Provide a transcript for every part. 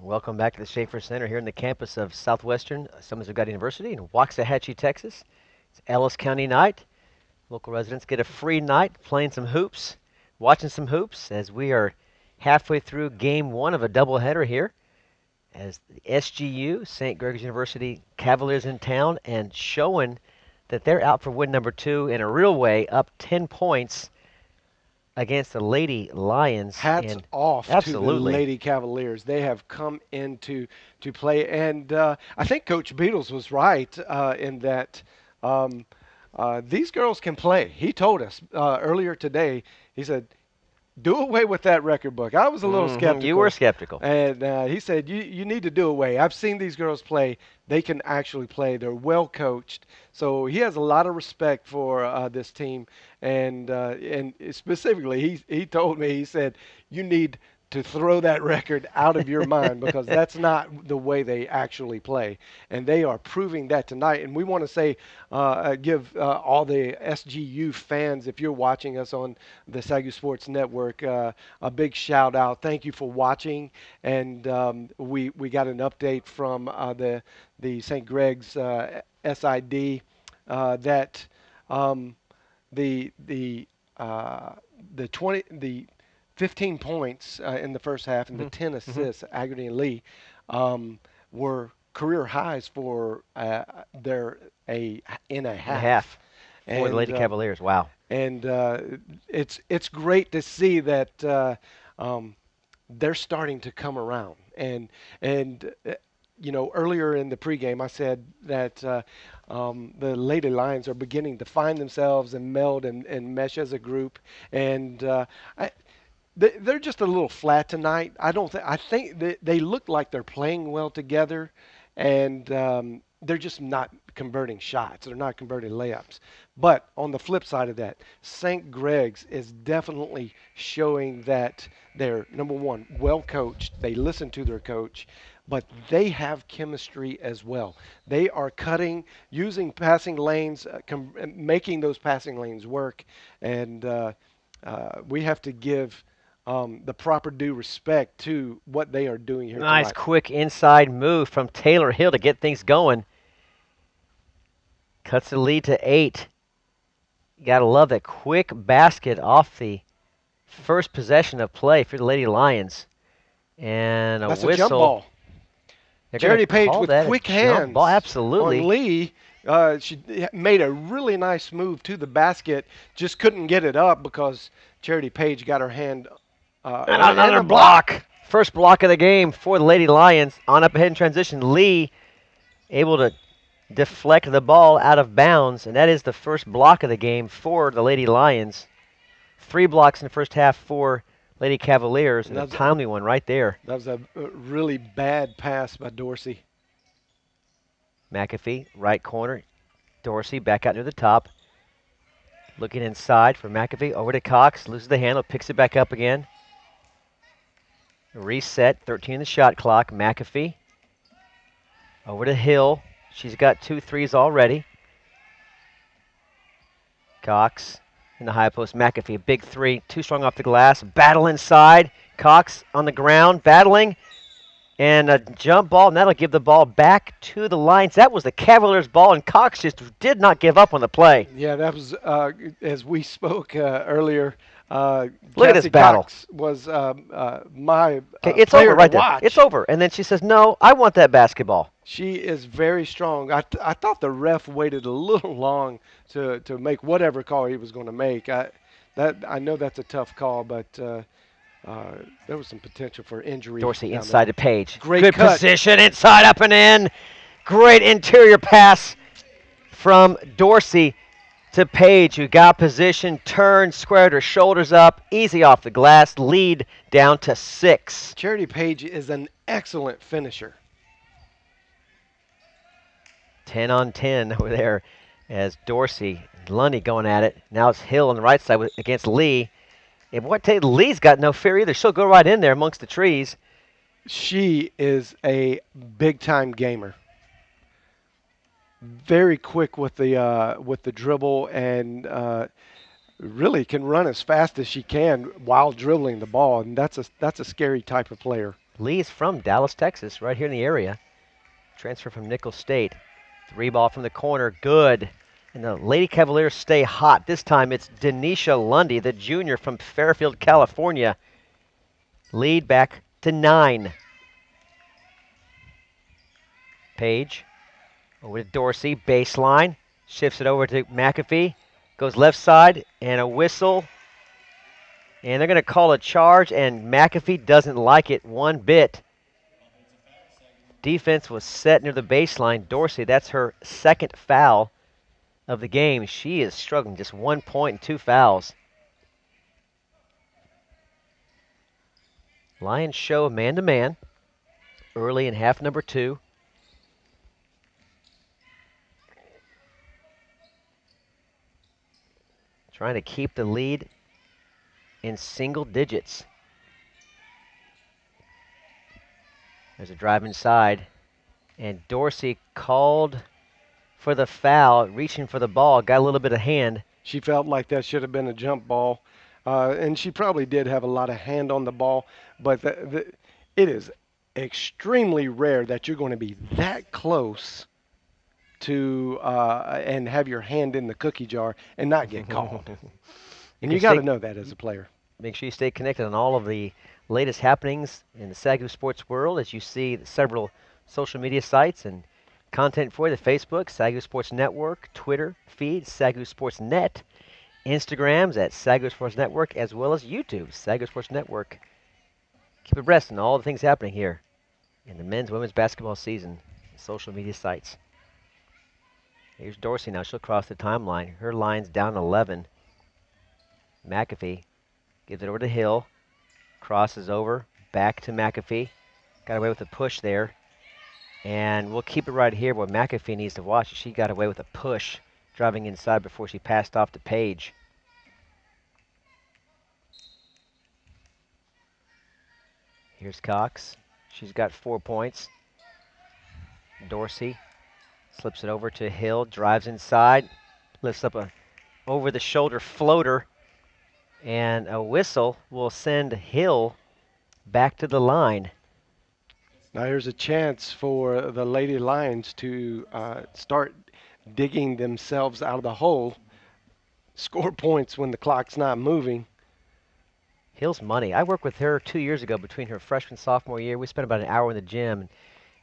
Welcome back to the Schaefer Center here in the campus of Southwestern Somersville University in Waxahachie, Texas. It's Ellis County night. Local residents get a free night playing some hoops, watching some hoops as we are halfway through game one of a doubleheader here as the SGU, St. Gregory's University Cavaliers in town and showing that they're out for win number two in a real way, up 10 points against the Lady Lions. Hats off to the Lady Cavaliers. They have come into to play, and I think Coach Beatles was right in that these girls can play. He told us earlier today. He said, "Do away with that record book." I was a little skeptical. You were skeptical. And he said, you need to do away. I've seen these girls play. They can actually play. They're well coached. So he has a lot of respect for this team. And specifically, he told me, he said, you need to throw that record out of your mind because that's not the way they actually play. And they are proving that tonight. And we want to say, give all the SGU fans, if you're watching us on the SAGU Sports Network, a big shout out. Thank you for watching. And we got an update from the St. Greg's SID that the 15 points in the first half and the 10 assists, Aggerty and Lee, were career highs for their in a half. For the Lady Cavaliers. Wow. And it's great to see that they're starting to come around. And you know, earlier in the pregame, I said that the Lady Lions are beginning to find themselves and meld and mesh as a group. And they're just a little flat tonight. I think they look like they're playing well together, and they're just not converting shots. They're not converting layups. But on the flip side of that, St. Greg's is definitely showing that they're, number one, well coached. They listen to their coach, but they have chemistry as well. They are using passing lanes, making those passing lanes work, and we have to give the proper due respect to what they are doing here Nice tonight. Quick inside move from Taylor Hill to get things going. Cuts the lead to 8. You got to love that quick basket off the first possession of play for the Lady Lions. And That's whistle. A jump ball. Charity Page with quick hands. Ball, absolutely. On Lee. She made a really nice move to the basket. Just couldn't get it up because Charity Page got her hand. And another block. First block of the game for the Lady Lions. On up ahead in transition. Lee able to deflect the ball out of bounds. And that is the first block of the game for the Lady Lions. 3 blocks in the first half for Lady Cavaliers. And a timely one right there. That was a really bad pass by Dorsey. McAfee, right corner. Dorsey back out near the top. Looking inside for McAfee. Over to Cox. Loses the handle. Picks it back up again. Reset. 13 in the shot clock. McAfee. Over to Hill. She's got 2 threes already. Cox in the high post. McAfee. Big 3. Too strong off the glass. Battle inside. Cox on the ground. Battling. And a jump ball, and that'll give the ball back to the Lions. That was the Cavaliers' ball, and Cox just did not give up on the play. Yeah, that was, as we spoke earlier, look at this battle. Cox was my it's player over right to watch. There. It's over. And then she says, no, I want that basketball. She is very strong. I thought the ref waited a little long to make whatever call he was going to make. I know that's a tough call, but there was some potential for injury. Dorsey inside the Page. Good cut. Position, inside, up and in. Great interior pass from Dorsey to Page, who got position, turned, squared her shoulders up, easy off the glass, lead down to 6. Charity Page is an excellent finisher. 10 on 10 over there as Dorsey, Lundy going at it. Now it's Hill on the right side against Lee. And what Lee's got no fear either. She'll go right in there amongst the trees. She is a big-time gamer. Very quick with the dribble and really can run as fast as she can while dribbling the ball, and that's a scary type of player. Lee is from Dallas, Texas, right here in the area. Transfer from Nicholls State. 3-ball from the corner, good. And the Lady Cavaliers stay hot. This time it's Denisha Lundy, the junior from Fairfield, California. Lead back to 9. Page over to Dorsey, baseline. Shifts it over to McAfee. Goes left side, and a whistle. And they're going to call a charge, and McAfee doesn't like it one bit. Defense was set near the baseline. Dorsey, that's her second foul of the game. She is struggling, just 1 point and 2 fouls. Lions show man-to-man early in half number 2. Trying to keep the lead in single digits. There's a drive inside, and Dorsey called for the foul, reaching for the ball, got a little bit of hand. She felt like that should have been a jump ball, and she probably did have a lot of hand on the ball, but it is extremely rare that you're going to be that close to and have your hand in the cookie jar and not get called. And you got to know that as a player. Make sure you stay connected on all of the latest happenings in the SAGU sports world as you see several social media sites and content for you. The Facebook, SAGU Sports Network, Twitter feed, SAGU Sports Net, Instagrams at SAGU Sports Network, as well as YouTube, SAGU Sports Network. Keep abreast on all the things happening here in the men's, women's basketball season, social media sites. Here's Dorsey now. She'll cross the timeline. Her line's down 11. McAfee gives it over to Hill. Crosses over. Back to McAfee. Got away with a push there. And we'll keep it right here. What McAfee needs to watch. She got away with a push driving inside before she passed off to Page. Here's Cox. She's got 4 points. Dorsey slips it over to Hill. Drives inside. Lifts up a over-the-shoulder floater. And a whistle will send Hill back to the line. Now here's a chance for the Lady Lions to start digging themselves out of the hole, score points when the clock's not moving. Hill's money. I worked with her 2 years ago between her freshman sophomore year. We spent about an hour in the gym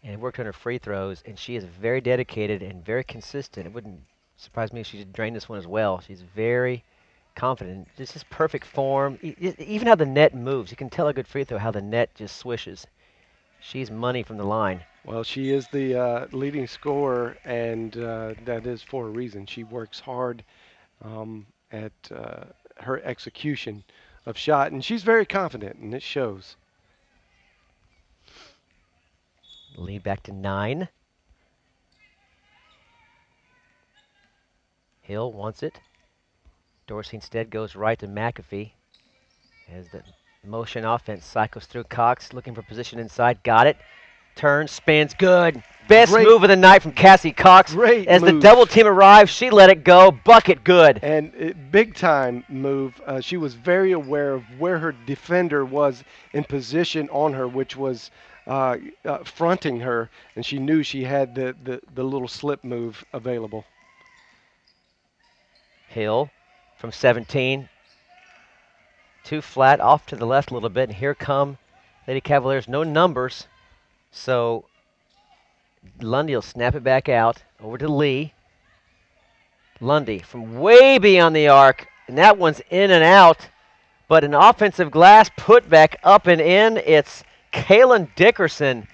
and worked on her free throws, and she is very dedicated and very consistent. It wouldn't surprise me if she did drain this one as well. She's very confident. This is perfect form. Even how the net moves. You can tell a good free throw how the net just swishes. She's money from the line. Well, she is the leading scorer, and that is for a reason. She works hard at her execution of shot, and she's very confident, and it shows. Lead back to 9. Hill wants it. Dorsey instead goes right to McAfee as the motion offense cycles through. Cox looking for position inside. Got it. Turns, spins, good. Best move of the night from Cassie Cox. Great as move. The double team arrived, she let it go. Bucket good. And big time move. She was very aware of where her defender was in position on her, which was fronting her, and she knew she had the little slip move available. Hill from 17. Too flat, off to the left a little bit, and here come Lady Cavaliers. No numbers, so Lundy will snap it back out over to Lee. Lundy from way beyond the arc, and that one's in and out, but an offensive glass put back up and in. It's Kaylin Dickerson,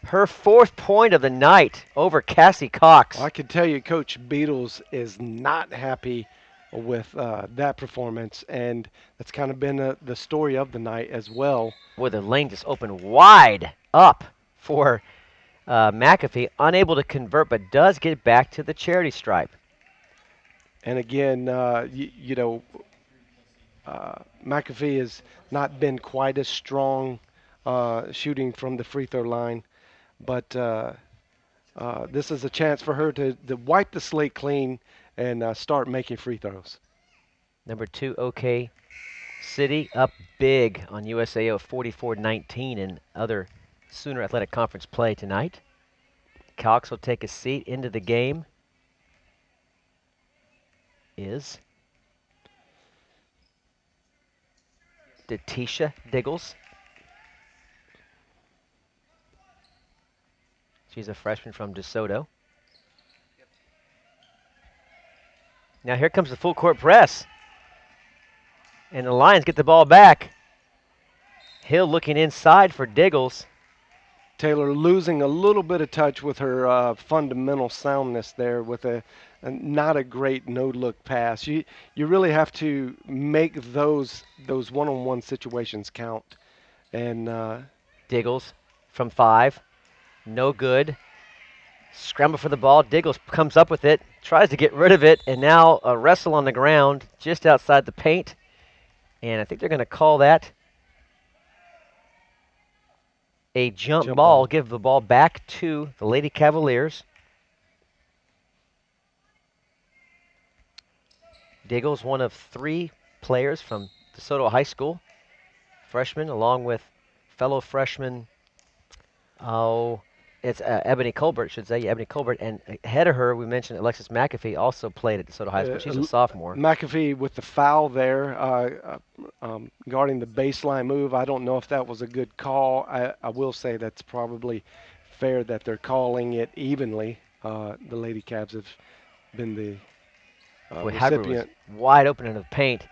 her 4th point of the night over Cassie Cox. Well, I can tell you Coach Beatles is not happy with that performance, and that's kind of been the story of the night as well. Boy, the lane just opened wide up for McAfee, unable to convert, but does get back to the charity stripe. And again, McAfee has not been quite as strong shooting from the free throw line, but this is a chance for her to wipe the slate clean and start making free throws. Number 2, OK City up big on USAO 44-19 in other Sooner Athletic Conference play tonight. Cox will take a seat. Into the game is Detisha Diggles. She's a freshman from DeSoto. Now here comes the full court press. And the Lions get the ball back. Hill looking inside for Diggles. Taylor losing a little bit of touch with her fundamental soundness there with not a great no-look pass. You really have to make those one-on-one situations count. And Diggles from 5. No good. Scramble for the ball. Diggles comes up with it, tries to get rid of it, and now a wrestle on the ground just outside the paint. And I think they're going to call that a jump ball. Give the ball back to the Lady Cavaliers. Diggles, one of 3 players from DeSoto High School, freshman, along with fellow freshman, it's Ebony Colbert, should say, Ebony Colbert. And ahead of her, we mentioned Alexis McAfee, also played at DeSoto High School. She's a sophomore. McAfee with the foul there, guarding the baseline move. I don't know if that was a good call. I will say that's probably fair that they're calling it evenly. The Lady Cavs have been the recipient. Was wide open in the paint.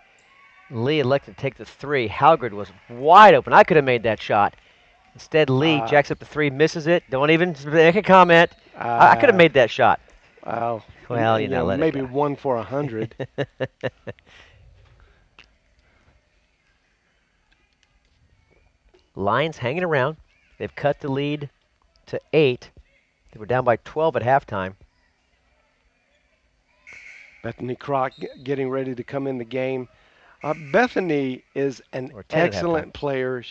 Lee elected to take the 3. Halgrid was wide open. I could have made that shot. Instead, Lee jacks up the 3, misses it. Don't even make a comment. I could have made that shot. Well, you know, let maybe it go. 1 for 100. Lions hanging around. They've cut the lead to 8. They were down by 12 at halftime. Bethany Crock getting ready to come in the game. Bethany is an excellent player.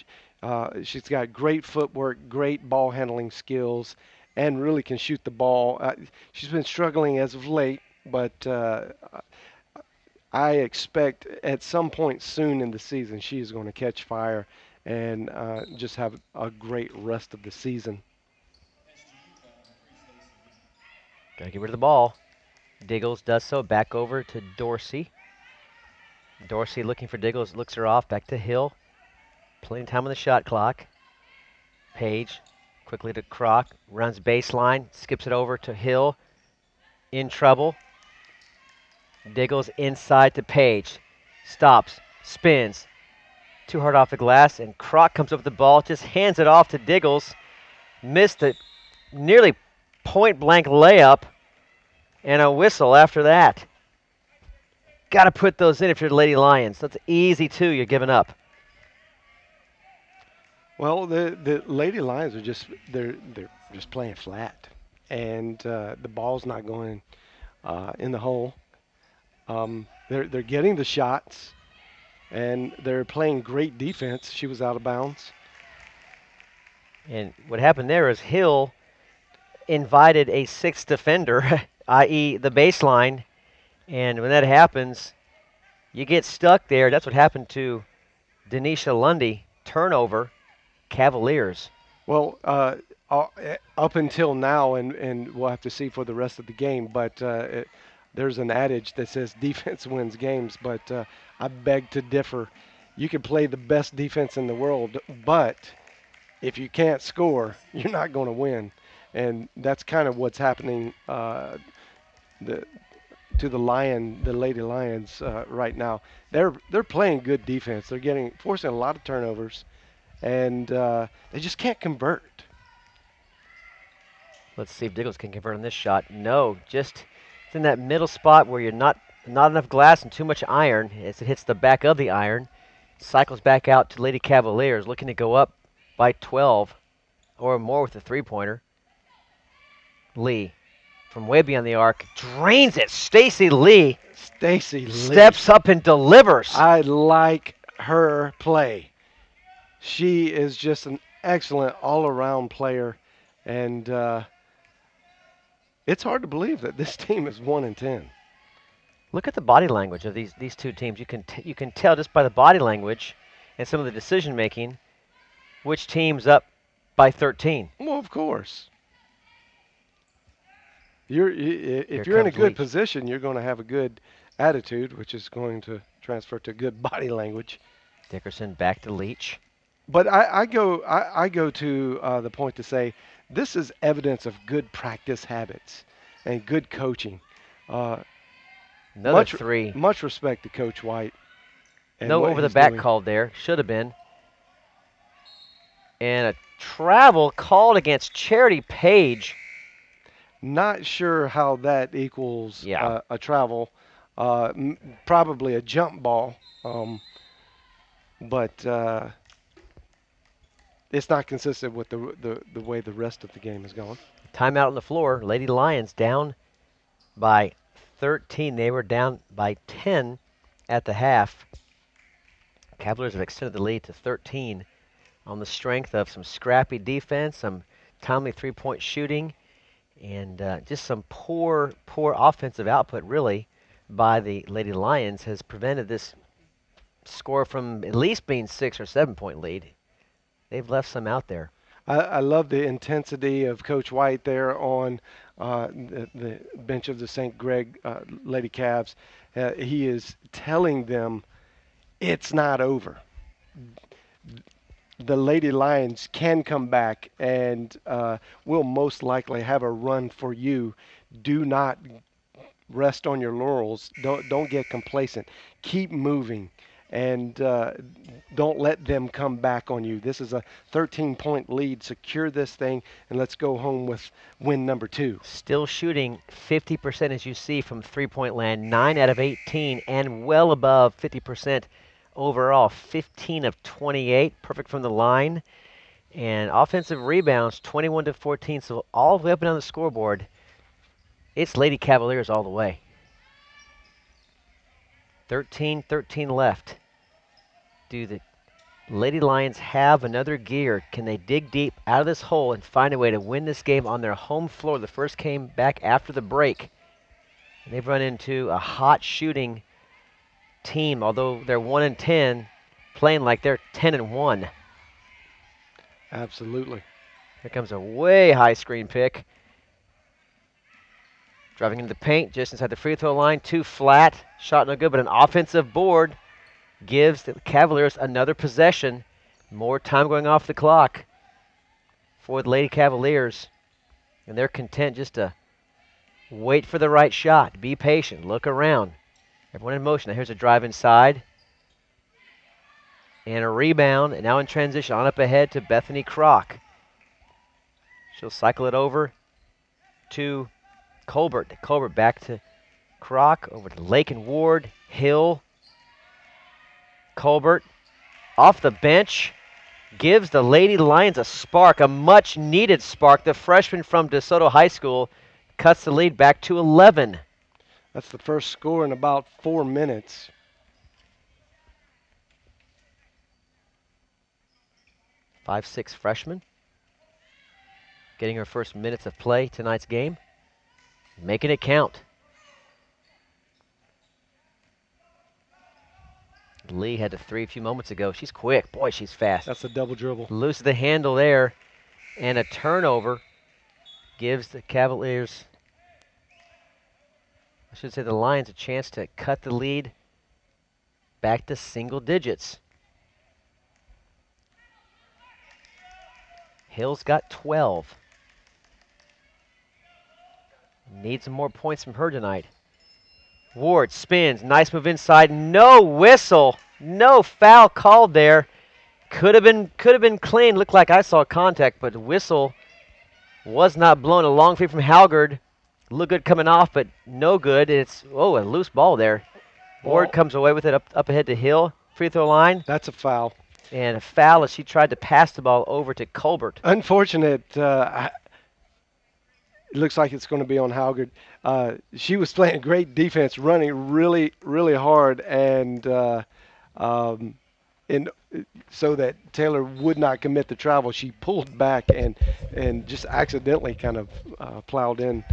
She's got great footwork, great ball handling skills, and really can shoot the ball. She's been struggling as of late, but I expect at some point soon in the season she is going to catch fire and just have a great rest of the season. Got to get rid of the ball. Diggles does so. Back over to Dorsey. Dorsey looking for Diggles. Looks her off. Back to Hill. Plenty of time on the shot clock. Page quickly to Crock. Runs baseline. Skips it over to Hill. In trouble. Diggles inside to Page. Stops. Spins. Too hard off the glass. And Crock comes up with the ball. Just hands it off to Diggles. Missed it. Nearly point blank layup. And a whistle after that. Got to put those in if you're the Lady Lions. That's easy, too. You're giving up. Well, the Lady Lions are they're just playing flat, and the ball's not going in the hole. They're getting the shots, and they're playing great defense. She was out of bounds. And what happened there is Hill invited a 6th defender, i.e. the baseline. And when that happens, you get stuck there. That's what happened to Denisha Lundy. Turnover, Cavaliers. Well, up until now, and we'll have to see for the rest of the game, but there's an adage that says defense wins games, but I beg to differ. You can play the best defense in the world, but if you can't score, you're not going to win. And that's kind of what's happening to the Lady Lions right now. They're playing good defense. They're forcing a lot of turnovers, and they just can't convert. Let's see if Diggles can convert on this shot. No, just it's in that middle spot where you're not enough glass and too much iron. As it hits the back of the iron, cycles back out to Lady Cavaliers, looking to go up by 12 or more with a 3-pointer. Lee, from way beyond the arc, drains it. Stacy Lee steps up and delivers. I like her play. She is just an excellent all-around player, and it's hard to believe that this team is 1-10. Look at the body language of these two teams. You can tell just by the body language and some of the decision making which team's up by 13. Well, of course. Here If you're in a comes good Leach. position, you're going to have a good attitude, which is going to transfer to good body language. Dickerson back to Leach. But I go to the point to say this is evidence of good practice habits and good coaching. Uh, Another much three. much respect to Coach White and No what over the he's back doing. called there. Should have been. And a travel called against Charity Page. Not sure how that equals Yeah. a travel. Probably a jump ball, but it's not consistent with the way the rest of the game is going. Timeout on the floor. Lady Lions down by 13. They were down by 10 at the half. Cavaliers have extended the lead to 13 on the strength of some scrappy defense, some timely three-point shooting, and just some poor offensive output, really, by the Lady Lions has prevented this score from at least being 6 or 7 point lead. They've left some out there. I love the intensity of Coach White there on the bench of the St. Greg Lady Cavs. He is telling them it's not over. The Lady Lions can come back and will most likely have a run for you. Do not rest on your laurels. Don't get complacent. Keep moving, and don't let them come back on you. This is a 13-point lead. Secure this thing, and let's go home with win number 2. Still shooting 50% as you see from three-point land, 9 out of 18, and well above 50% overall, 15 of 28, perfect from the line. And offensive rebounds, 21 to 14, so all the way up and down the scoreboard, it's Lady Cavaliers all the way. 13 left. Do the Lady Lions have another gear? Can they dig deep out of this hole and find a way to win this game on their home floor? The first came back after the break. And they've run into a hot shooting team, although they're 1-10, playing like they're 10-1. Absolutely. Here comes a way high screen pick. Driving into the paint just inside the free throw line. Too flat. Shot no good, but an offensive board gives the Cavaliers another possession. More time going off the clock for the Lady Cavaliers. And they're content just to wait for the right shot. Be patient. Look around. Everyone in motion. Now here's a drive inside. And a rebound. And now in transition. On up ahead to Bethany Kroc. She'll cycle it over to Colbert. Colbert back to Kroc. Over to Lake and Ward. Hill. Colbert off the bench. Gives the Lady Lions a spark, a much needed spark. The freshman from DeSoto High School cuts the lead back to 11. That's the first score in about 4 minutes. 5'6" freshman. Getting her first minutes of play tonight's game. Making it count. Lee had a three a few moments ago. She's quick. Boy, she's fast. That's a double dribble. Loses the handle there. And a turnover gives the Cavaliers, I should say the Lions, a chance to cut the lead back to single digits. Hill's got 12. Needs some more points from her tonight. Ward spins. Nice move inside. No whistle. No foul called there. Could have been clean. Looked like I saw contact, but the whistle was not blown. A long feed from Halgard. Look good coming off, but no good. It's a loose ball there. Ward comes away with it up ahead to Hill. Free throw line. That's a foul. And a foul as she tried to pass the ball over to Colbert. Unfortunate. It looks like it's going to be on Halgard. She was playing great defense, running really, really hard, and so that Taylor would not commit the travel, she pulled back and just accidentally kind of plowed in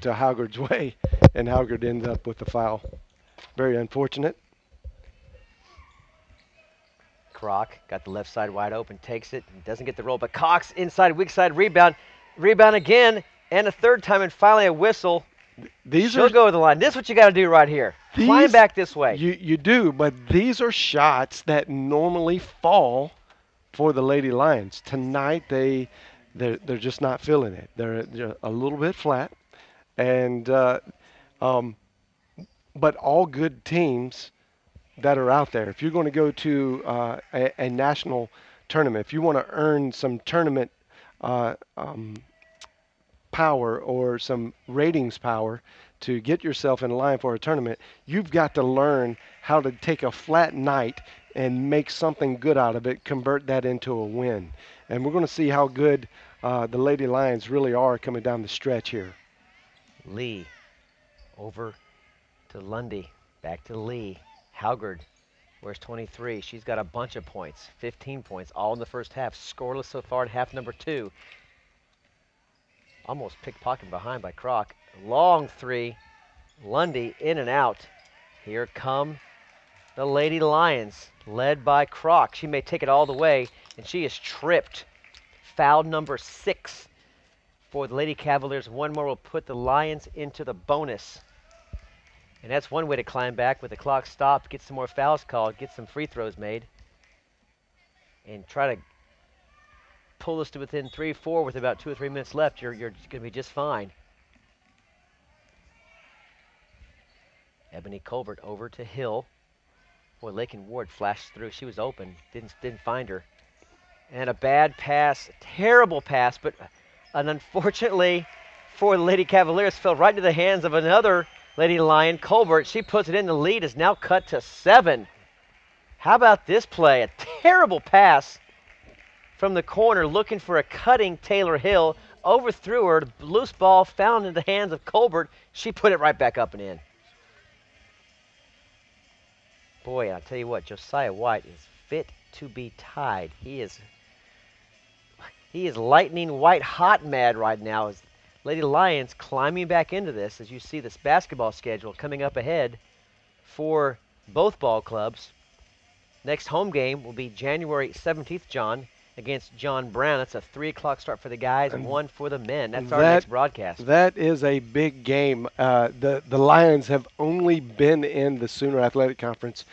to Haugard's way, and Haugard ends up with the foul. Very unfortunate. Croc got the left side wide open, takes it, and doesn't get the roll, but Cox inside, weak side rebound, rebound again, and a third time, and finally a whistle. These She'll are go to the line. This is what you got to do right here. Climb these back this way. you do, but these are shots that normally fall for the Lady Lions. Tonight they're just not feeling it. They're a little bit flat, and um, but all good teams that are out there. If you're going to go to a national tournament, if you want to earn some tournament uh, um, power or some ratings power to get yourself in line for a tournament, you've got to learn how to take a flat night and make something good out of it, convert that into a win. And we're going to see how good the Lady Lions really are coming down the stretch here. Lee over to Lundy. Back to Lee. Haugard, where's 23? She's got a bunch of points, 15 points, all in the first half. Scoreless so far in half number 2. Almost pickpocketed behind by Croc. Long three. Lundy in and out. Here come the Lady Lions, led by Croc. She may take it all the way, and she is tripped. Foul number 6 for the Lady Cavaliers. One more will put the Lions into the bonus. And that's one way to climb back with the clock stopped, get some more fouls called, get some free throws made, and try to pull this to within 3, 4 with about 2 or 3 minutes left. You're going to be just fine. Ebony Colbert over to Hill. Boy, Lakin Ward flashed through. She was open. Didn't find her. And a bad pass, terrible pass, but unfortunately for the Lady Cavaliers, fell right into the hands of another Lady Lion, Colbert. She puts it in. The lead is now cut to 7. How about this play? A terrible pass from the corner, looking for a cutting Taylor Hill. Overthrew her. Loose ball found in the hands of Colbert. She put it right back up and in. Boy, I'll tell you what, Josiah White is fit to be tied. He is lightning white hot mad right now as Lady Lions climbing back into this as you see this basketball schedule coming up ahead for both ball clubs. Next home game will be January 17th, John, against John Brown. That's a 3 o'clock start for the guys, and 1 for the men. That's our next broadcast. That is a big game. The Lions have only been in the Sooner Athletic Conference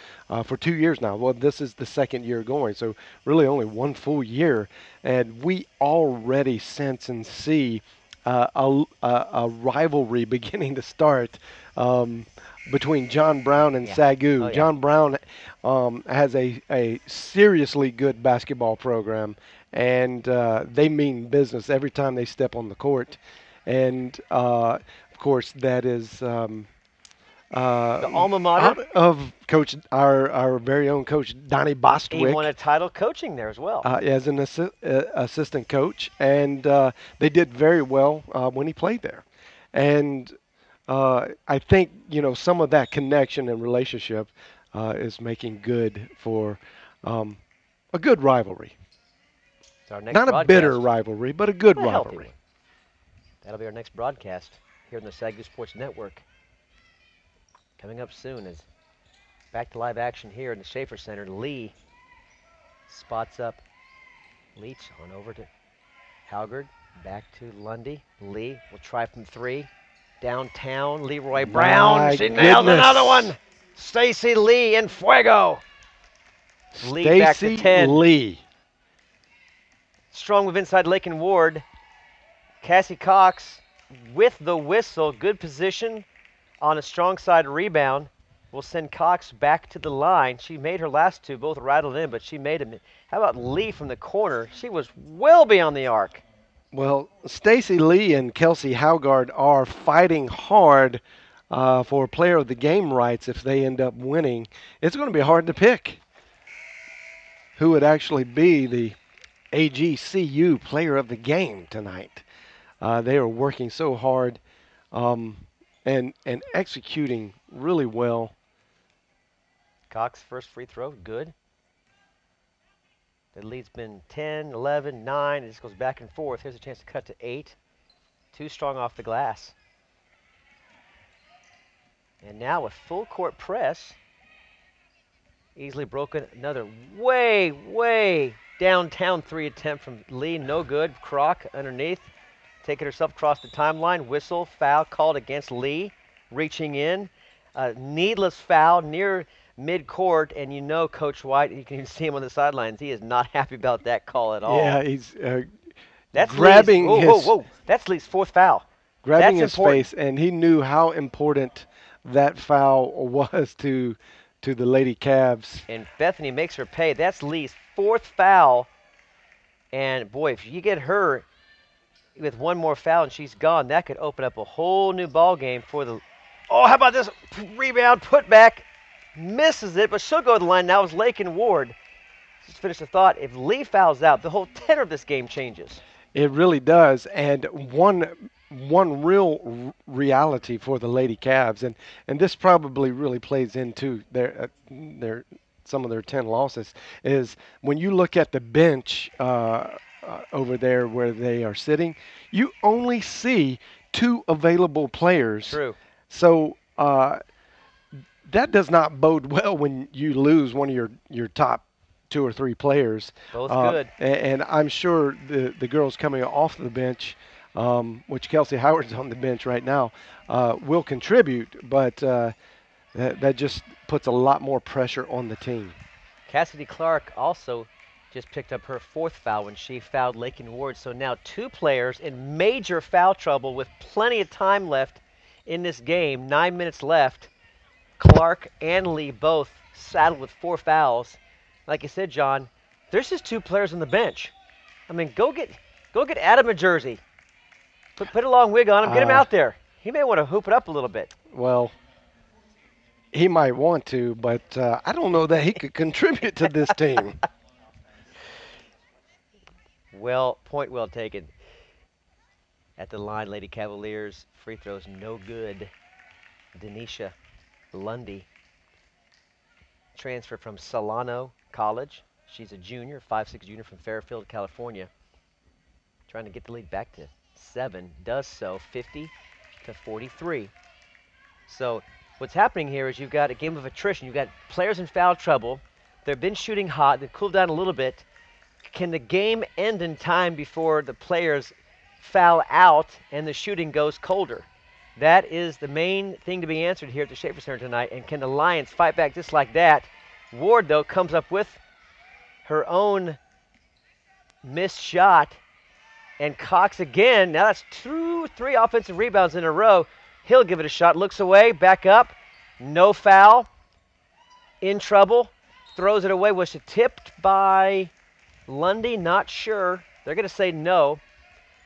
for 2 years now. Well, this is the second year going, so really only 1 full year. And we already sense and see a rivalry beginning to start between John Brown and SAGU. Oh, yeah. John Brown has a seriously good basketball program, and they mean business every time they step on the court. And, of course, that is The alma mater. out of Coach, our very own Coach Donnie Bostwick. He won a title coaching there as well. As an assistant coach, and they did very well when he played there. And I think some of that connection and relationship is making good for a good rivalry. Our next Not a broadcast. bitter rivalry, but a good A healthy rivalry. one. That'll be our next broadcast here on the SAGU Sports Network. Coming up soon is back to live action here in the Schaefer Center. Lee spots up Leach on over to Haugard. Back to Lundy. Lee will try from 3. Downtown, Leroy Brown. My She nailed goodness. another one. Stacy Lee in fuego. Lee back to Stacy 10. Lee. Strong move inside Lakin Ward. Cassie Cox with the whistle. Good position on a strong side rebound. Will send Cox back to the line. She made her last 2, both rattled in, but she made them. How about Lee from the corner? She was well beyond the arc. Well, Stacy Lee and Kelsey Haugard are fighting hard for player of the game rights if they end up winning. It's going to be hard to pick who would actually be the AGCU player of the game tonight. They are working so hard and executing really well. Cox first free throw, good. The lead's been 10, 11, 9. It just goes back and forth. Here's a chance to cut to 8. Too strong off the glass. And now a full court press. Easily broken. Another way downtown three attempt from Lee. No good. Kroc underneath. Taking herself across the timeline. Whistle. Foul called against Lee. Reaching in. Needless foul near mid-court. And you know Coach White, you can see him on the sidelines. He is not happy about that call at all. Yeah, he's That's Lee's. grabbing his Whoa. That's Lee's fourth foul. grabbing That's his important. face, and he knew how important that foul was to the Lady Cavs. And Bethany makes her pay. That's Lee's fourth foul. And boy, if you get her with one more foul and she's gone, that could open up a whole new ball game for the. Oh, how about this rebound, put back, misses it, but she'll go to the line. Now it's Lake and Ward. Just finish the thought. If Lee fouls out, the whole tenor of this game changes. It really does, and one real reality for the Lady Cavs, and this probably really plays into their some of their 10 losses, is when you look at the bench over there where they are sitting, you only see 2 available players. True. So that does not bode well when you lose one of your top 2 or 3 players. Both good. And I'm sure the girls coming off the bench, which Kelsey Howard's on the bench right now, will contribute, but that just puts a lot more pressure on the team. Cassidy Clark also just picked up her fourth foul when she fouled Lakin Ward. So now 2 players in major foul trouble with plenty of time left in this game. 9 minutes left. Clark and Lee both saddled with 4 fouls. Like you said, John, there's just 2 players on the bench. I mean, go get Adam a jersey. Put a long wig on him. Get him out there. He may want to hoop it up a little bit. Well, he might want to, but I don't know that he could contribute to this team. Point well taken. At the line, Lady Cavaliers, free throws no good. Denisha Lundy, transfer from Solano College. She's a junior, 5'6" junior from Fairfield, California. Trying to get the lead back to 7. Does so, 50-43. So what's happening here is you've got a game of attrition. You've got players in foul trouble. They've been shooting hot. They've cooled down a little bit. Can the game end in time before the players foul out and the shooting goes colder? That is the main thing to be answered here at the Schaefer Center tonight. And can the Lions fight back just like that? Ward, though, comes up with her own missed shot. And Cox again. Now that's 3 offensive rebounds in a row. He'll give it a shot. Looks away. Back up. No foul. In trouble. Throws it away. Was it tipped by Lundy? Not sure. They're going to say no.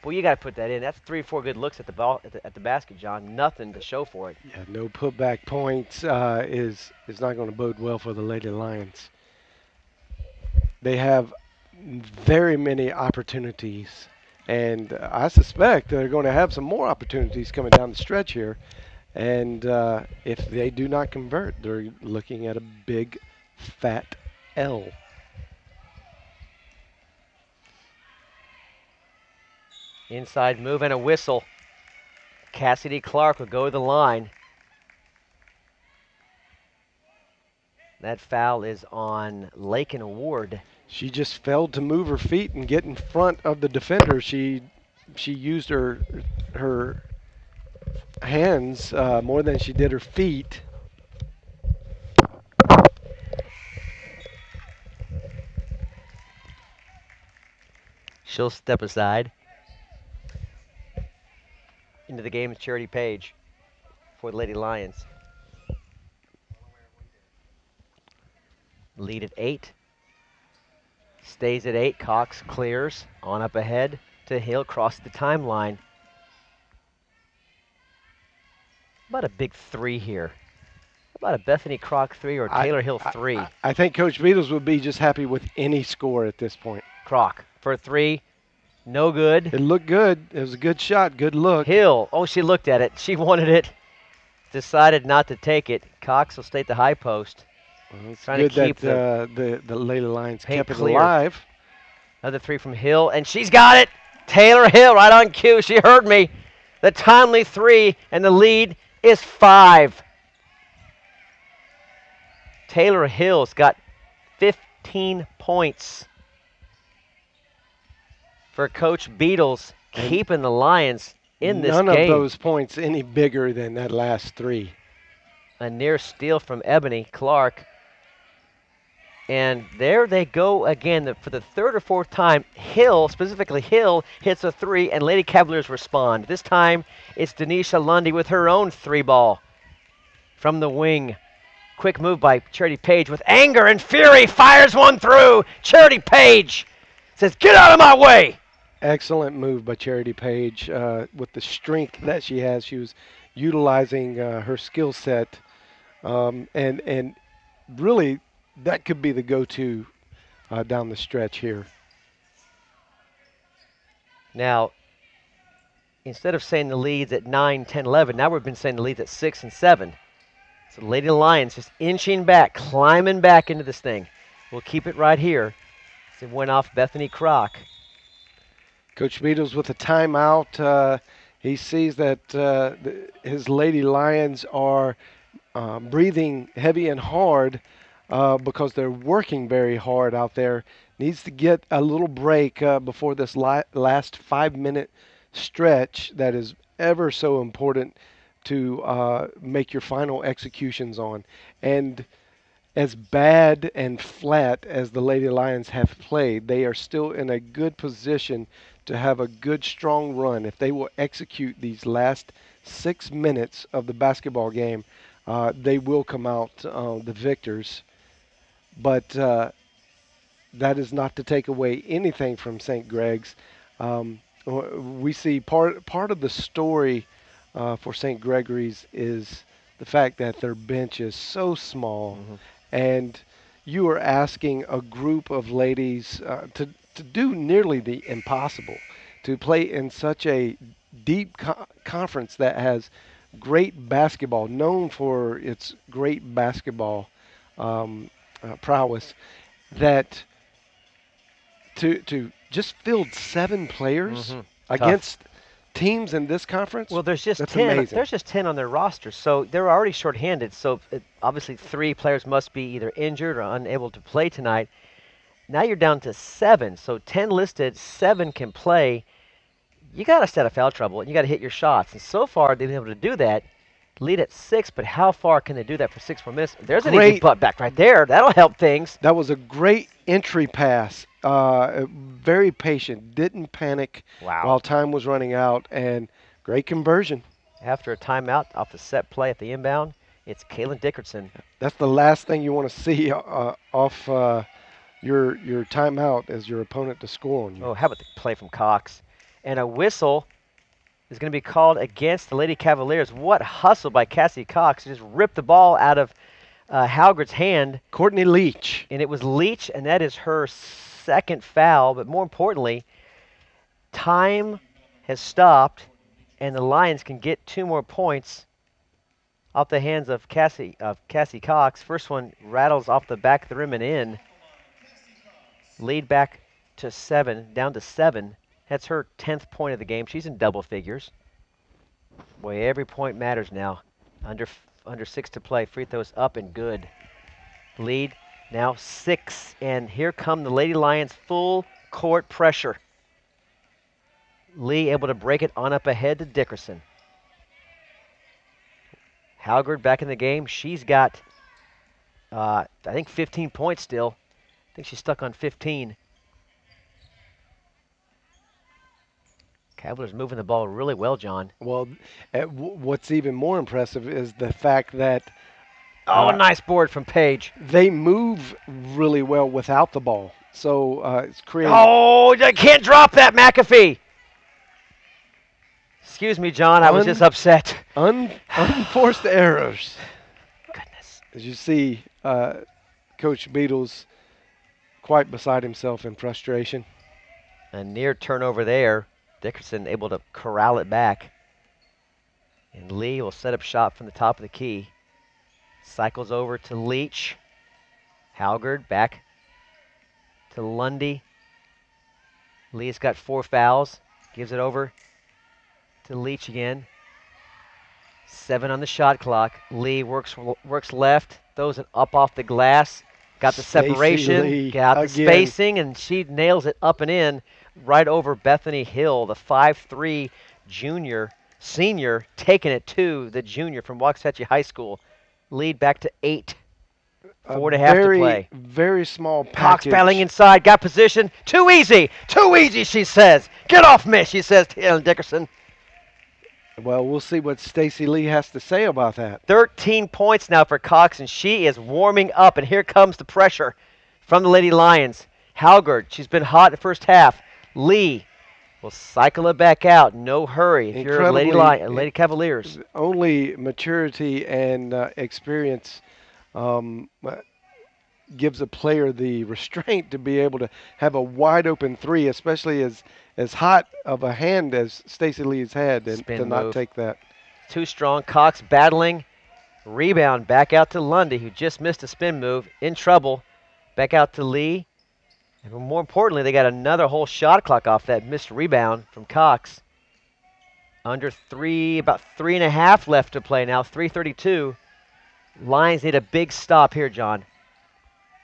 Well, you got to put that in. That's 3 or 4 good looks at the ball at the basket, John. Nothing to show for it. Yeah, no putback points is not going to bode well for the Lady Lions. They have very many opportunities, and I suspect they're going to have some more opportunities coming down the stretch here. And if they do not convert, they're looking at a big, fat L. Inside move and a whistle. Cassidy Clark will go to the line. That foul is on Lakin Ward. She just failed to move her feet and get in front of the defender. She used her hands more than she did her feet. She'll step aside. Into the game, Charity Page for the Lady Lions. Lead at 8. Stays at 8. Cox clears. On up ahead to Hill. Cross the timeline. About a big 3 here. About a Bethany Kroc 3 or Taylor Hill 3. I think Coach Beatles would be just happy with any score at this point. Kroc for a 3. No good. It looked good. It was a good shot. Good look. Hill. Oh, she looked at it. She wanted it. Decided not to take it. Cox will stay at the high post. Well, it's trying good to keep that the Lady Lions paint kept it clear. alive. Another 3 from Hill, and she's got it. Taylor Hill right on cue. She heard me. The timely 3, and the lead is 5. Taylor Hill's got 15 points for Coach Beatles, And keeping the Lions in this none of game. those points any bigger than that last three. A near steal from Ebony Clark. And there they go again for the third or fourth time. Hill, specifically Hill, hits a three, and Lady Cavaliers respond. This time it's Denisha Lundy with her own three ball from the wing. Quick move by Charity Page with anger and fury, fires one through. Charity Page says, "Get out of my way!" Excellent move by Charity Page with the strength that she has. She was utilizing her skill set, and really that could be the go-to down the stretch here. Now, instead of saying the leads at 9, 10, 11, now we've been saying the leads at 6 and 7. So Lady Lions just inching back, climbing back into this thing. We'll keep it right here. It went off Bethany Crock. Coach Beatles with a timeout. He sees that his Lady Lions are breathing heavy and hard because they're working very hard out there. Needs to get a little break before this last 5-minute stretch that is ever so important to make your final executions on. And as bad and flat as the Lady Lions have played, they are still in a good position to have a good, strong run. If they will execute these last 6 minutes of the basketball game, they will come out the victors. But that is not to take away anything from St. Greg's. We see part of the story for St. Gregory's is the fact that their bench is so small, and you are asking a group of ladies to do nearly the impossible, to play in such a deep conference that has great basketball, known for its great basketball prowess, that to just field 7 players against teams in this conference. Well, there's just that's 10. amazing. There's just 10 on their roster, so they're already shorthanded. So obviously 3 players must be either injured or unable to play tonight. Now you're down to 7, so 10 listed, 7 can play. You got to stay out of foul trouble, and you got to hit your shots. And so far they've been able to do that. Lead at 6, but how far can they do that for 6 more minutes? There's an easy butt back right there. That'll help things. That was a great entry pass. Very patient, didn't panic while time was running out, and great conversion. After a timeout off the set play at the inbound, it's Kaylin Dickerson. That's the last thing you want to see off your timeout as your opponent to score on you. Oh, how about the play from Cox? And a whistle is going to be called against the Lady Cavaliers. What hustle by Cassie Cox. She just ripped the ball out of Halgard's hand. Courtney Leach. And it was Leach, and that is her second foul. But more importantly, time has stopped, and the Lions can get 2 more points off the hands of Cassie Cox. First one rattles off the back of the rim and in. Lead back to 7, down to 7. That's her 10th point of the game. She's in double figures. Boy, every point matters now. Under 6 to play. Free throws up and good. Lead now 6. And here come the Lady Lions full court pressure. Lee able to break it on up ahead to Dickerson. Halgard back in the game. She's got, I think, 15 points still. I think she's stuck on 15. Cavaliers moving the ball really well, John. Well, what's even more impressive is the fact that a nice board from Page. They move really well without the ball. So it's creating... Oh, I can't drop that, McAfee. Excuse me, John. I was just upset. Unforced errors. Goodness. As you see, Coach Beatles quite beside himself in frustration. A near turnover there. Dickerson able to corral it back. And Lee will set up shot from the top of the key. Cycles over to Leach. Halgard back to Lundy. Lee's got 4 fouls. Gives it over to Leach again. 7 on the shot clock. Lee works left. throws it up off the glass. Got the Stacy separation, Lee got the again. spacing, and she nails it up and in right over Bethany Hill, the 5'3" junior, senior, taking it to the junior from Waxahachie High School. Lead back to 8. A 4.5 to very, play. very small Cox battling package. inside, got position. Too easy, too easy, she says. Get off me, she says to Ellen Dickerson. Well, we'll see what Stacy Lee has to say about that. 13 points now for Cox, and she is warming up. And here comes the pressure from the Lady Lions. Halgard, she's been hot in the first half. Lee will cycle it back out. No hurry. If you're Incredibly, Lady Cavaliers. only maturity and experience gives a player the restraint to be able to have a wide open three, especially as hot of a hand as Stacy Lee's had, and to Spin not move. take that. Too strong. Cox battling. Rebound back out to Lundy, who just missed a spin move. In trouble. Back out to Lee. And more importantly, they got another whole shot clock off that missed rebound from Cox. Under about 3.5 left to play now. 3:32. Lions need a big stop here, John.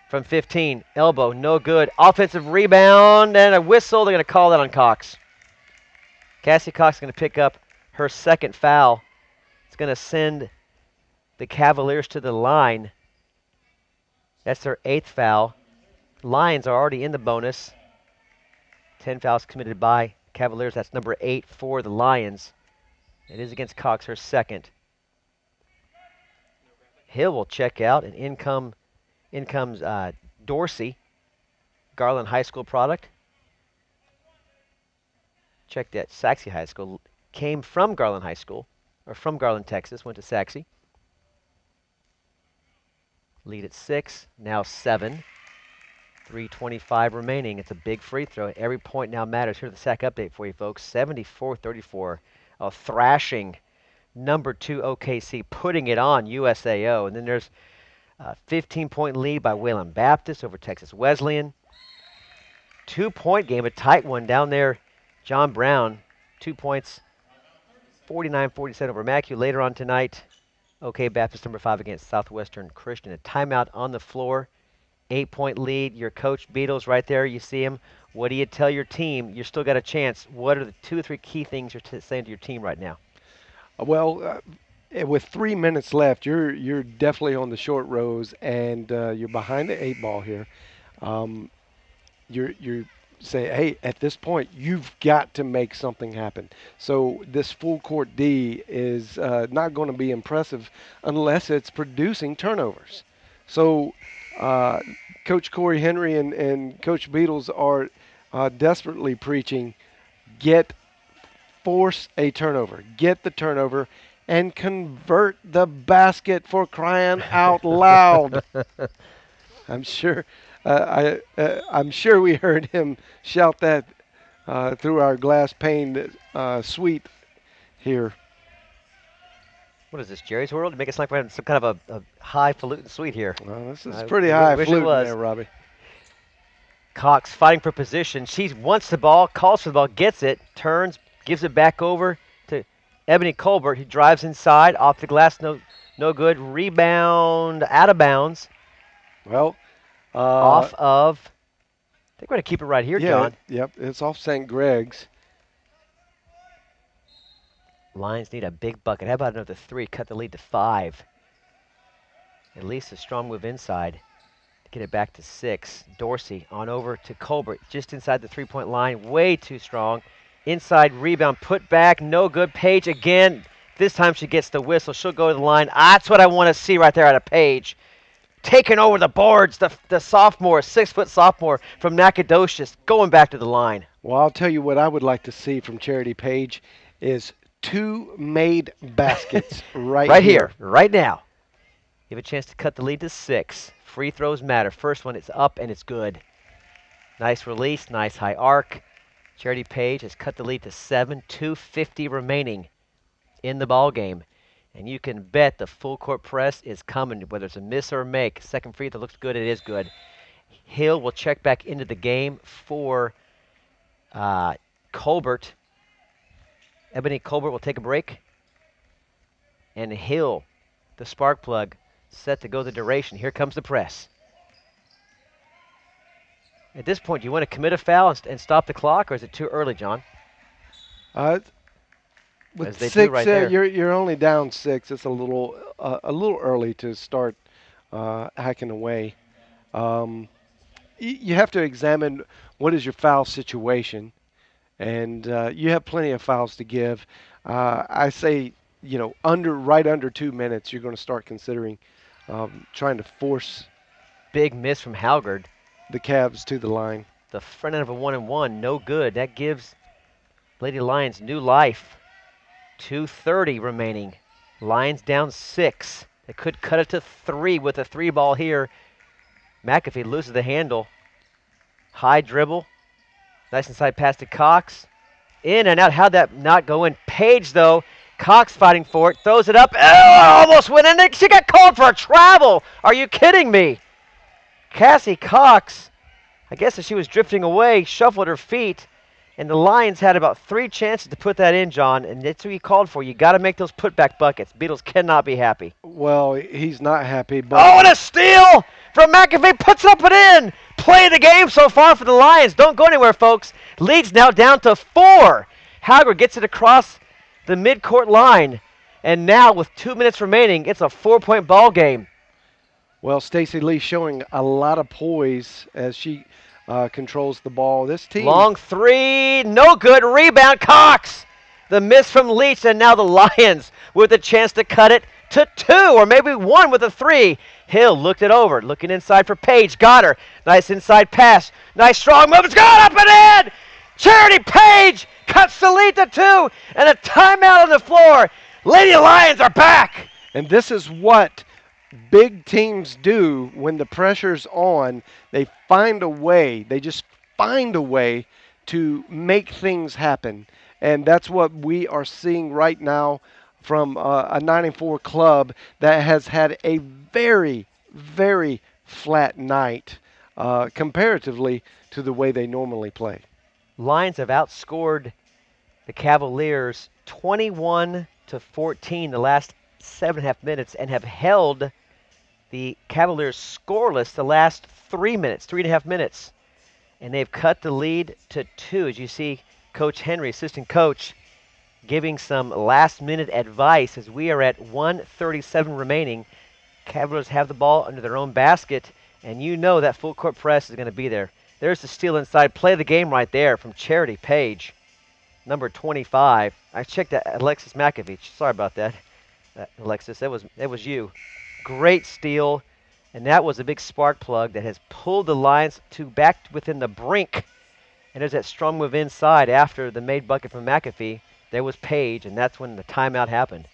From 15, elbow, no good. Offensive rebound and a whistle. They're going to call that on Cox. Cassie Cox is going to pick up her second foul. It's going to send the Cavaliers to the line. That's their 8th foul. Lions are already in the bonus. 10 fouls committed by Cavaliers. That's number 8 for the Lions. It is against Cox, her second. Hill will check out, and in comes Dorsey, Garland High School product. Check that, Saxe High School. Came from Garland High School, or from Garland, Texas, went to Saxe. Lead at 6, now 7. 3:25 remaining. It's a big free throw. Every point now matters. Here's the SAC update for you, folks. 74-34. A thrashing number 2 OKC, putting it on USAO. And then there's a 15-point lead by Wayland Baptist over Texas Wesleyan. 2-point game, a tight one down there. John Brown, 2 points, 49-47 over Mackey. Later on tonight, OK Baptist number 5 against Southwestern Christian. A timeout on the floor. 8-point lead. Your coach Beatles right there. You see him. What do you tell your team? You still got a chance. What are the 2 or 3 key things you're saying to your team right now? Well, with 3 minutes left, you're definitely on the short rows, and you're behind the 8 ball here. You're saying, hey, at this point, you've got to make something happen. So this full court D is not going to be impressive unless it's producing turnovers. So Coach Corey Henry and Coach Beatles are desperately preaching, force a turnover, get the turnover, and convert the basket, for crying out loud. I'm sure. I'm sure we heard him shout that through our glass pane suite here. What is this, Jerry's World? To make it sound like we're having some kind of a highfalutin suite here. Well, this is I pretty wish it highfalutin was. there, Robbie. Cox fighting for position. She wants the ball, calls for the ball, gets it, turns, gives it back over to Ebony Colbert. He drives inside, off the glass, no good. Rebound, out of bounds. Well, Off of, I think we're going to keep it right here, yeah, John. Yep, it's off St. Greg's. Lions need a big bucket. How about another 3? Cut the lead to 5. At least a strong move inside. Get it back to 6. Dorsey on over to Colbert, just inside the 3-point line. Way too strong. Inside rebound, put back, no good. Page again. This time she gets the whistle. She'll go to the line. That's what I want to see right there out of Page. Taking over the boards, the sophomore, 6-foot sophomore from Nacogdoches, going back to the line. Well, I'll tell you what I would like to see from Charity Page is 2 made baskets right here, right now. You have a chance to cut the lead to 6. Free throws matter. First one, it's up and it's good. Nice release, nice high arc. Charity Page has cut the lead to 7. 2:50 remaining in the ball game. And you can bet the full court press is coming, whether it's a miss or a make. Second free throw looks good, it is good. Hill will check back into the game for Colbert. Ebony Colbert will take a break. And Hill, the spark plug, set to go the duration. Here comes the press. At this point, do you want to commit a foul and stop the clock, or is it too early, John? Uh, As with they do 6, right there. you're only down 6. It's a little early to start hacking away. Um, you have to examine what is your foul situation, and you have plenty of fouls to give. I say, right under 2 minutes, you're going to start considering trying to force Big miss from Halgard. the Cavs to the line. The front end of a 1-and-1, no good. That gives Lady Lions new life. 2:30 remaining. Lions down 6. They could cut it to 3 with a 3 ball here. McAfee loses the handle. High dribble. Nice inside pass to Cox. In and out. How'd that not go in? Page, though. Cox fighting for it. Throws it up. Oh, almost went in. She got called for a travel. Are you kidding me? Cassie Cox, I guess as she was drifting away, shuffled her feet. And the Lions had about 3 chances to put that in, John, and that's what you called for. You got to make those putback buckets. Beatles cannot be happy. Well, he's not happy, but Oh, and a steal from McAfee. Puts up and in. Play the game so far for the Lions. Don't go anywhere, folks. Lead's now down to 4. Hauger gets it across the midcourt line. And now with 2 minutes remaining, it's a 4-point ball game. well, Stacey Lee showing a lot of poise as she controls the ball. This team. Long 3, no good. Rebound, Cox. The miss from Leach, and now the Lions with a chance to cut it to 2, or maybe 1 with a 3. Hill looked it over, looking inside for Page. Got her. Nice inside pass. Nice strong move. It's gone up and in. Charity Page cuts the lead to 2, and a timeout on the floor. Lady Lions are back. And this is what big teams do when the pressure's on. They find a way. They just find a way to make things happen. And that's what we are seeing right now from a 9-4 club that has had a very, very flat night comparatively to the way they normally play. Lions have outscored the Cavaliers 21-14 the last 7.5 minutes and have held the Cavaliers scoreless the last 3.5 minutes. And they've cut the lead to 2. As you see, Coach Henry, assistant coach, giving some last-minute advice as we are at 1:37 remaining. Cavaliers have the ball under their own basket, and you know that full court press is going to be there. There's the steal inside. Play the game right there from Charity Page, number 25. I checked that, Alexis McAfee. Sorry about that, Alexis. That was you. Great steal, and that was a big spark plug that has pulled the Lions to back within the brink. And there's that strong move inside after the made bucket from McAfee. There was Page, and that's when the timeout happened.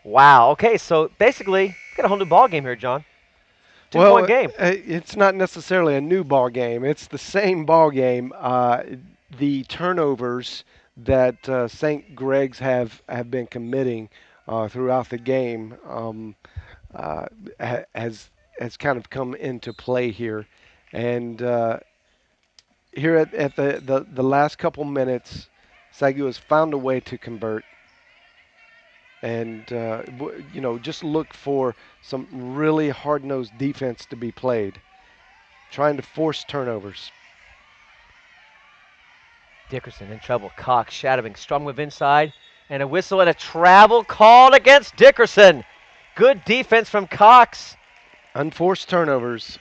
Wow. Okay, so basically, we got a whole new ball game here, John. Two-point game. It's not necessarily a new ball game. It's the same ball game. The turnovers that St. Greg's have been committing throughout the game has kind of come into play here, and here at the last couple minutes, SAGU has found a way to convert, and just look for some really hard-nosed defense to be played, trying to force turnovers. Dickerson in trouble. Cox shadowing. Strong move inside. And a whistle and a travel called against Dickerson. Good defense from Cox. Unforced turnovers.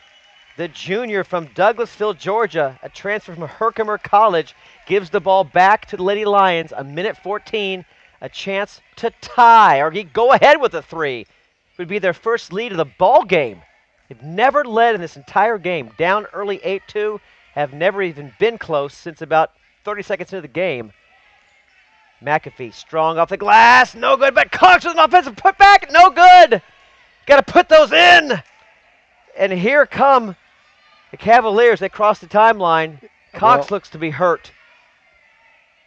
The junior from Douglasville, Georgia, a transfer from Herkimer College, gives the ball back to the Lady Lions. 1:14, a chance to tie, or go ahead with a 3. It would be their first lead of the ball game. They've never led in this entire game. Down early 8-2, have never even been close since about 30 seconds into the game. McAfee strong off the glass, no good, but Cox with an offensive putback, no good. Got to put those in. And here come the Cavaliers. They cross the timeline. Cox looks to be hurt.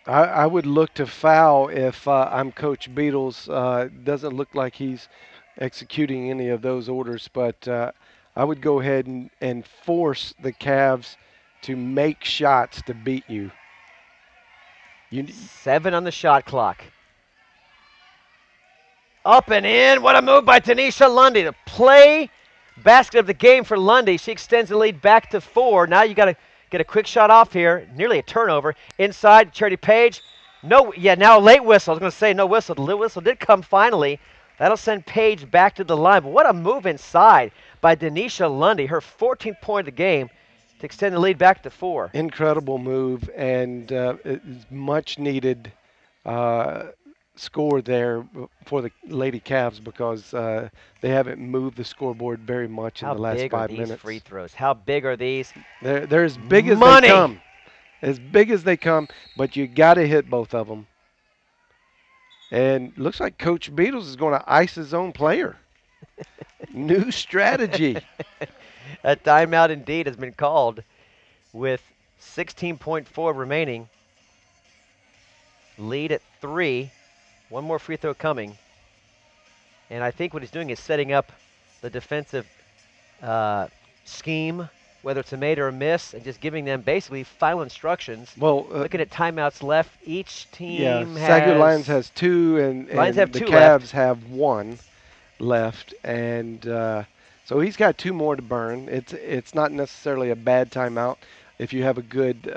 I would look to foul if I'm Coach Beatles. Doesn't look like he's executing any of those orders, but I would go ahead and force the Cavs to make shots to beat you. 7 on the shot clock. Up and in. What a move by Tanisha Lundy. The play basket of the game for Lundy. She extends the lead back to 4. Now you got to get a quick shot off here. Nearly a turnover. Inside, Charity Page. No, yeah, now a late whistle. I was going to say no whistle. The little whistle did come finally. That'll send Page back to the line. But what a move inside by Denisha Lundy. Her 14th point of the game to extend the lead back to 4. Incredible move and it's much needed uh, score there for the Lady Cavs because they haven't moved the scoreboard very much in How the last big are 5 these minutes. free throws? How big are these? They're as big as they Money! come. As big as they come, but you got to hit both of them. And looks like Coach Beatles is going to ice his own player. New strategy. A timeout indeed has been called with 16.4 remaining. Lead at 3. One more free throw coming. And I think what he's doing is setting up the defensive scheme, whether it's a made or a miss, and just giving them basically final instructions. Well, Looking at timeouts left, each yeah, team SAGU has... Lions has 2, and Lions have the 2 Cavs left. have 1 left, and so he's got 2 more to burn. It's not necessarily a bad timeout if you have a good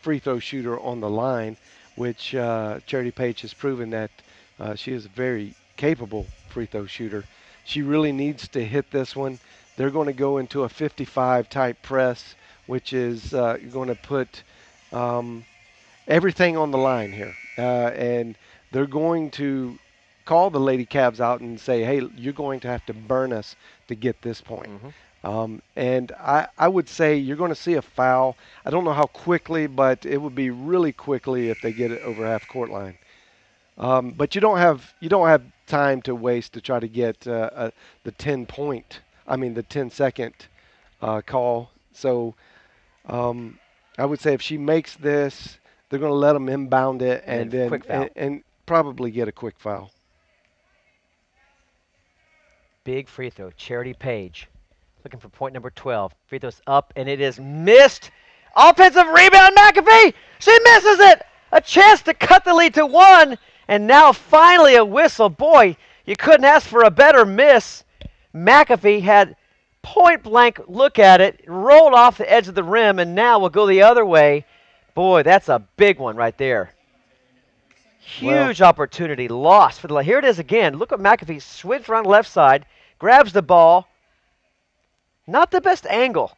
free throw shooter on the line, which Charity Page has proven that she is a very capable free throw shooter. She really needs to hit this one. They're going to go into a 55 type press, which is going to put everything on the line here, and they're going to call the Lady Cavs out and say, hey, you're going to have to burn us to get this point. And I would say you're going to see a foul. I don't know how quickly, but it would be really quickly if they get it over half court line. But you don't have time to waste to try to get the 10-second call. So I would say if she makes this, they're going to let them inbound it and then quick foul. And probably get a quick foul. Big free throw. Charity Page looking for point number 12. Free throw's up, and it is missed. Offensive rebound, McAfee. She misses it. A chance to cut the lead to 1, and now finally a whistle. Boy, you couldn't ask for a better miss. McAfee had point-blank look at it, rolled off the edge of the rim, and now will go the other way. Boy, that's a big one right there. Huge opportunity lost for the. Here it is again. Look at McAfee switch around left side, grabs the ball. Not the best angle.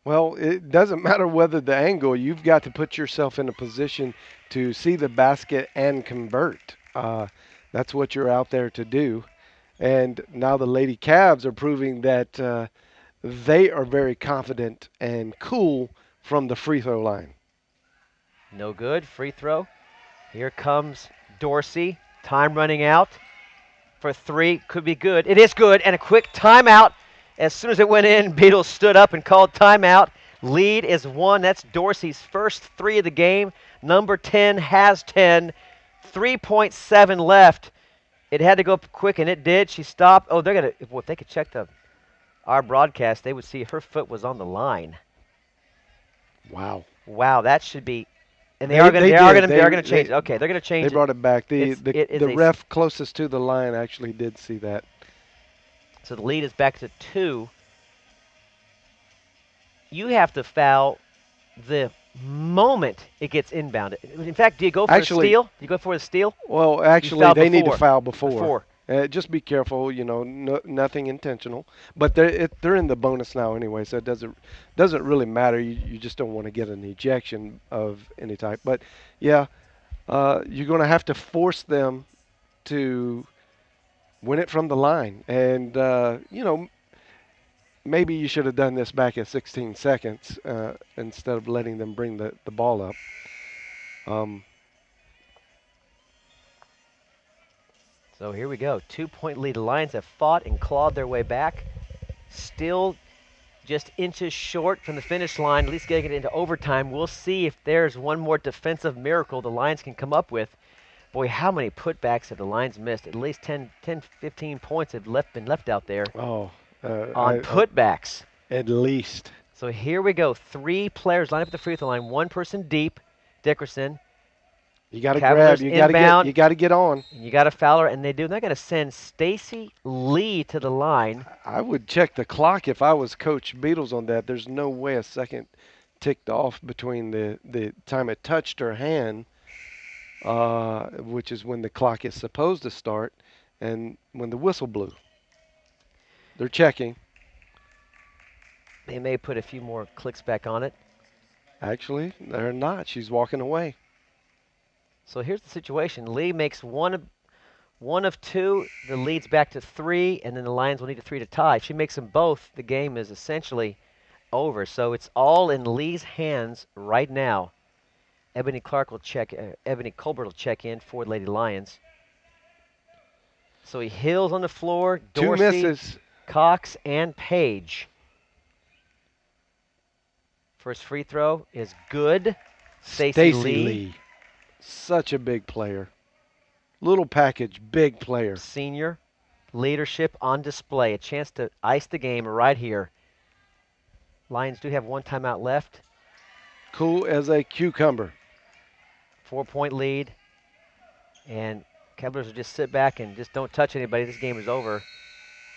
Well, it doesn't matter whether the angle. You've got to put yourself in a position to see the basket and convert. That's what you're out there to do. And now the Lady Cavs are proving that they are very confident and cool from the free throw line. No good. Free throw. Here comes Dorsey. Time running out for 3. Could be good. It is good. And a quick timeout. As soon as it went in, Beatles stood up and called timeout. Lead is 1. That's Dorsey's first 3 of the game. Number 10 has 10. 3.7 left. It had to go quick, and it did. She stopped. Oh, they're gonna. If they could check our broadcast, they would see her foot was on the line. Wow. Wow, that should be. And they are going to change it. Okay, they're going to change it. They brought it back. The ref closest to the line actually did see that. So the lead is back to 2. You have to foul the moment it gets inbounded. In fact, do you go for a steal? Do you go for a steal? Well, actually, they need to foul before. Just be careful, nothing intentional. But they're in the bonus now anyway, so it doesn't really matter. You just don't want to get an ejection of any type. But, yeah, you're going to have to force them to win it from the line. And, maybe you should have done this back at 16 seconds instead of letting them bring the ball up. So here we go. 2-point lead. The Lions have fought and clawed their way back. Still just inches short from the finish line, at least getting it into overtime. We'll see if there's one more defensive miracle the Lions can come up with. Boy, how many putbacks have the Lions missed? At least 10, 15 points have been left out there on putbacks. At least. So here we go. 3 players line up at the free throw line. One person deep, Dickerson. You got to grab. Cavaliers You inbound, got to get on. and you got to foul her, and they do. And they're going to send Stacy Lee to the line. I would check the clock if I was Coach Beatles on that. There's no way a second ticked off between the time it touched her hand, which is when the clock is supposed to start, and when the whistle blew. They're checking. They may put a few more clicks back on it. Actually, they're not. She's walking away. So here's the situation. Lee makes one of two. The lead's back to three, and then the Lions will need a three to tie. If she makes them both, the game is essentially over. So it's all in Lee's hands right now. Ebony Colbert will check in for the Lady Lions. So he Hills on the floor, Two Dorsey, misses. Cox, and Page. First free throw is good. Stacy Lee, Such a big player. Little package, big player. senior, leadership on display. A chance to ice the game right here. Lions do have one timeout left. Cool as a cucumber. 4-point lead. And Cavaliers will just sit back and just don't touch anybody. This game is over.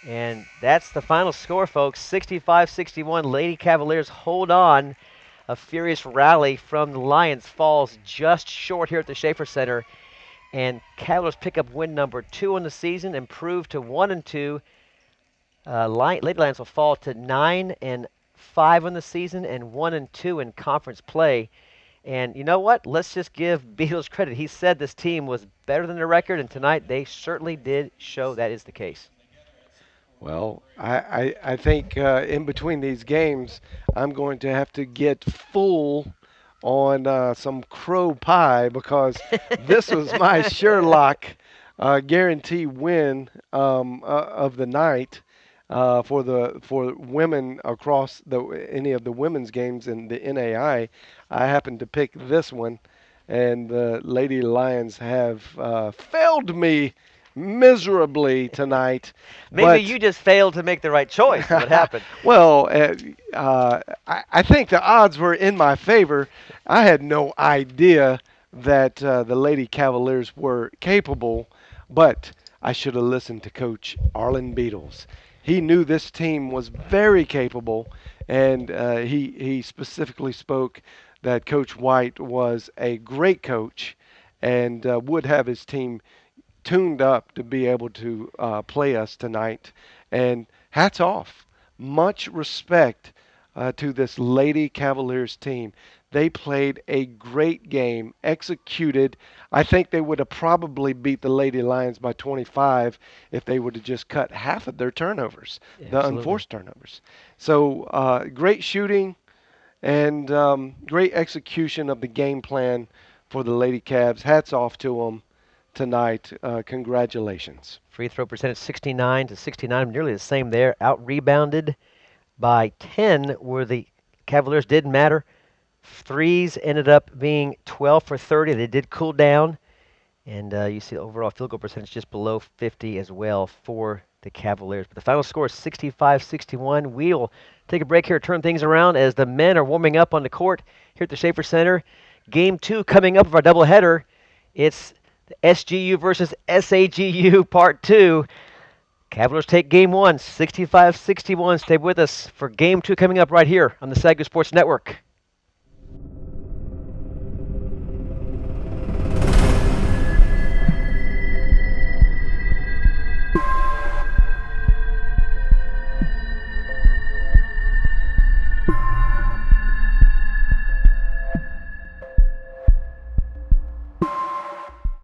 And that's the final score, folks. 65-61. Lady Cavaliers hold on. A furious rally from the Lions falls just short here at the Schaefer Center. And Cavaliers pick up win number 2 on the season, improve to 1-2. Lady Lions will fall to 9-5 on the season and 1-2 in conference play. And you know what? Let's just give Beatles credit. He said this team was better than their record, and tonight they certainly did show that is the case. Well, I think in between these games, I'm going to have to get full on some crow pie because this was my Sherlock guarantee win of the night for women across any of the women's games in the NAI. I happened to pick this one, and the Lady Lions have failed me miserably tonight. Maybe But you just failed to make the right choice. What happened? well, I think the odds were in my favor. I had no idea that the Lady Cavaliers were capable, but I should have listened to Coach Arlen Beatles. He knew this team was very capable, and he specifically spoke that Coach White was a great coach and would have his team tuned up to be able to play us tonight. And hats off. Much respect to this Lady Cavaliers team. They played a great game, executed. I think they would have probably beat the Lady Lions by 25 if they would have just cut half of their turnovers, Yeah, the absolutely. unforced turnovers. So great shooting and great execution of the game plan for the Lady Cavs. Hats off to them tonight. Congratulations. Free throw percentage 69-69, nearly the same there. Out rebounded by 10 where the Cavaliers didn't matter. Threes ended up being 12 for 30. They did cool down. And you see the overall field goal percentage just below 50 as well for the Cavaliers. But the final score is 65-61. We'll take a break here, turn things around as the men are warming up on the court here at the Schaefer Center. Game 2 coming up of our doubleheader. It's the SGU versus SAGU Part 2. Cavaliers take Game 1, 65-61. Stay with us for Game 2 coming up right here on the SAGU Sports Network.